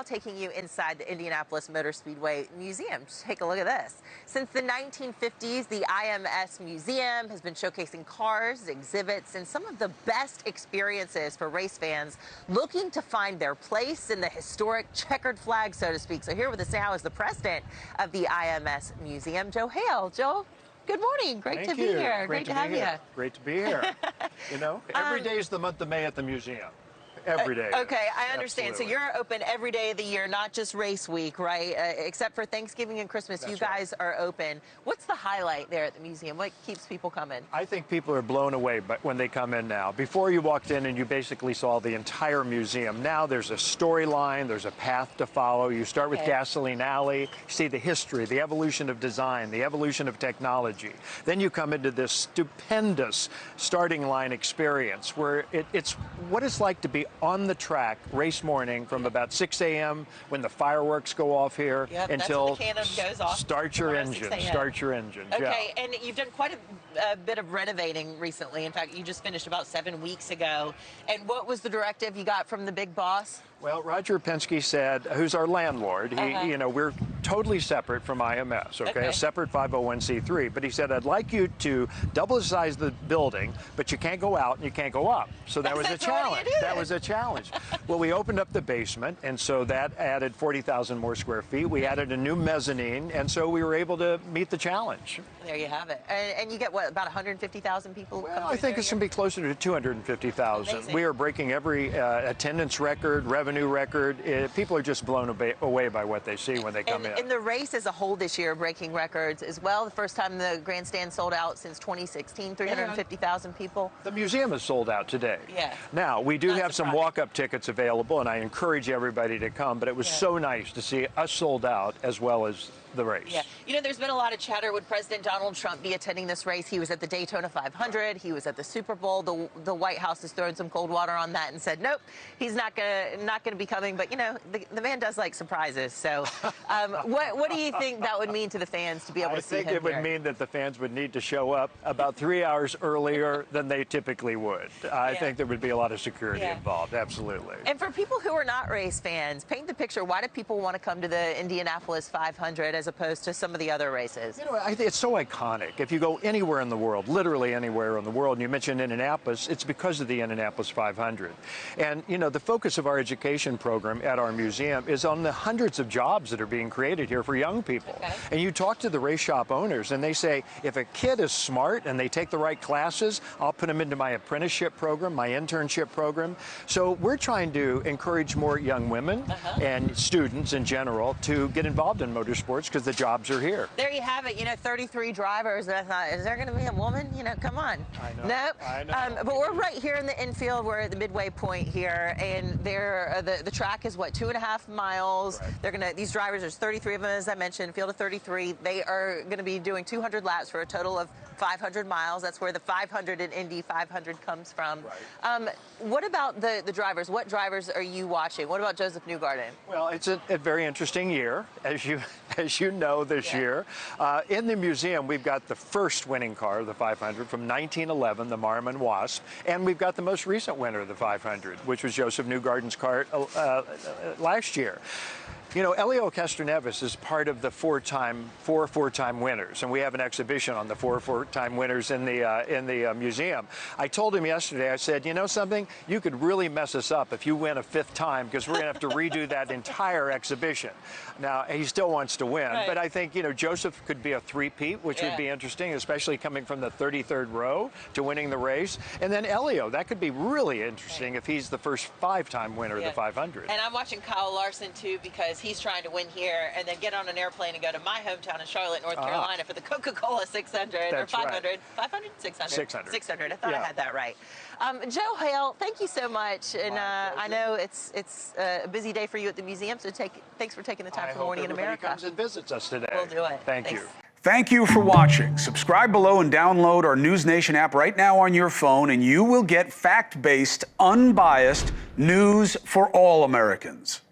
now taking you inside the Indianapolis Motor Speedway Museum. Just take a look at this. Since the 1950s, the IMS Museum has been showcasing cars, exhibits, and some of the best experiences for race fans looking to find their place in the historic checkered flag, so to speak. So here with us now is the president of the IMS Museum, Joe Hale. Joe, good morning. Great to be here. Great to have you. Great to be here. You know, every day is the month of May at the museum. Every day. Okay, I understand. Absolutely. So you're open every day of the year, not just race week, right? Except for Thanksgiving and Christmas, That's you guys are open. What's the highlight there at the museum? What keeps people coming? I think people are blown away when they come in now. Before you walked in and you basically saw the entire museum. Now there's a storyline, there's a path to follow. You start with Gasoline Alley, you see the history, the evolution of design, the evolution of technology. Then you come into this stupendous starting line experience where it's what it's like to be on the track race morning from about 6 a.m. when the fireworks go off here until start your engine. Start your engine. Okay, and you've done quite a bit of renovating recently. In fact, you just finished about 7 weeks ago. And what was the directive you got from the big boss? Well, Roger Penske said, who's our landlord, you know, we're totally separate from IMS, okay? A separate 501c3, but he said, I'd like you to double the size of the building, but you can't go out and you can't go up. So that was a challenge. That was a challenge. Well, we opened up the basement, and so that added 40,000 more square feet. We added a new mezzanine, and so we were able to meet the challenge. There you have it. And you get, what, about 150,000 people? Well, I think it's going to be closer to 250,000. We are breaking every attendance record, revenue record. People are just blown away by what they see when they come in. And the race as a whole this year breaking records as well. The first time the grandstand sold out since 2016, 350,000 people. The museum is sold out today. Yeah. Now, we do have some walk-up tickets available, and I encourage everybody to come, but it was so nice to see us sold out as well as the race. Yeah. You know, there's been a lot of chatter. Would President Donald Trump be attending this race? He was at the Daytona 500. He was at the Super Bowl. The White House has thrown some cold water on that and said, nope, he's not gonna be coming. But, you know, the man does like surprises. So what do you think that would mean to the fans to be able to see him I think it would mean that the fans would need to show up about 3 hours earlier than they typically would. I think there would be a lot of security involved, absolutely. And for people who are not race fans, paint the picture. Why do people want to come to the Indianapolis 500 as opposed to some of the other races? You know, it's so iconic. If you go anywhere in the world, literally anywhere in the world, and you mentioned Indianapolis, it's because of the Indianapolis 500. And, you know, the focus of our education program at our museum is on the hundreds of jobs that are being created here for young people. And you talk to the race shop owners, and they say, if a kid is smart and they take the right classes, I'll put them into my apprenticeship program, my internship program. So we're trying to encourage more young women and students in general to get involved in motorsports because the jobs are here. There you have it. You know, 33 drivers. And I thought, is there going to be a woman? You know, come on. I know. Nope. I know. But we're right here in the infield. We're at the midway point here, and the track is what, 2.5 miles. Right. These drivers, there's 33 of them, as I mentioned, field of 33. They are going to be doing 200 laps for a total of 500 miles. That's where the 500 in Indy 500 comes from. Right. What about the drivers? What drivers are you watching? What about Joseph Newgarden? Well, it's a very interesting year, as you know, this year. In the museum, we've got the first winning car of the 500 from 1911, the Marmon Wasp, and we've got the most recent winner of the 500, which was Joseph Newgarden's car last year. You know, Elio Castroneves is part of the four four-time winners, and we have an exhibition on the four-time winners in the museum. I told him yesterday, I said, you know something, you could really mess us up if you win a 5th time, because we're going to have to redo that entire exhibition. Now, he still wants to win, but I think, you know, Joseph could be a three-peat, which would be interesting, especially coming from the 33rd row to winning the race. And then Elio, that could be really interesting if he's the first 5-time winner of the 500. And I'm watching Kyle Larson, too, because he's trying to win here and then get on an airplane and go to my hometown in Charlotte, North Carolina for the Coca-Cola 600 or 500. Right. 500? 600? 600. 600. I thought I had that right. Joe Hale, thank you so much. And I know it's a busy day for you at the museum, so thanks for taking the time for Morning in America. Comes and visits us today. We'll do it. Thanks. You. Thank you for watching. Subscribe below and download our NewsNation app right now on your phone, and you will get fact-based, unbiased news for all Americans.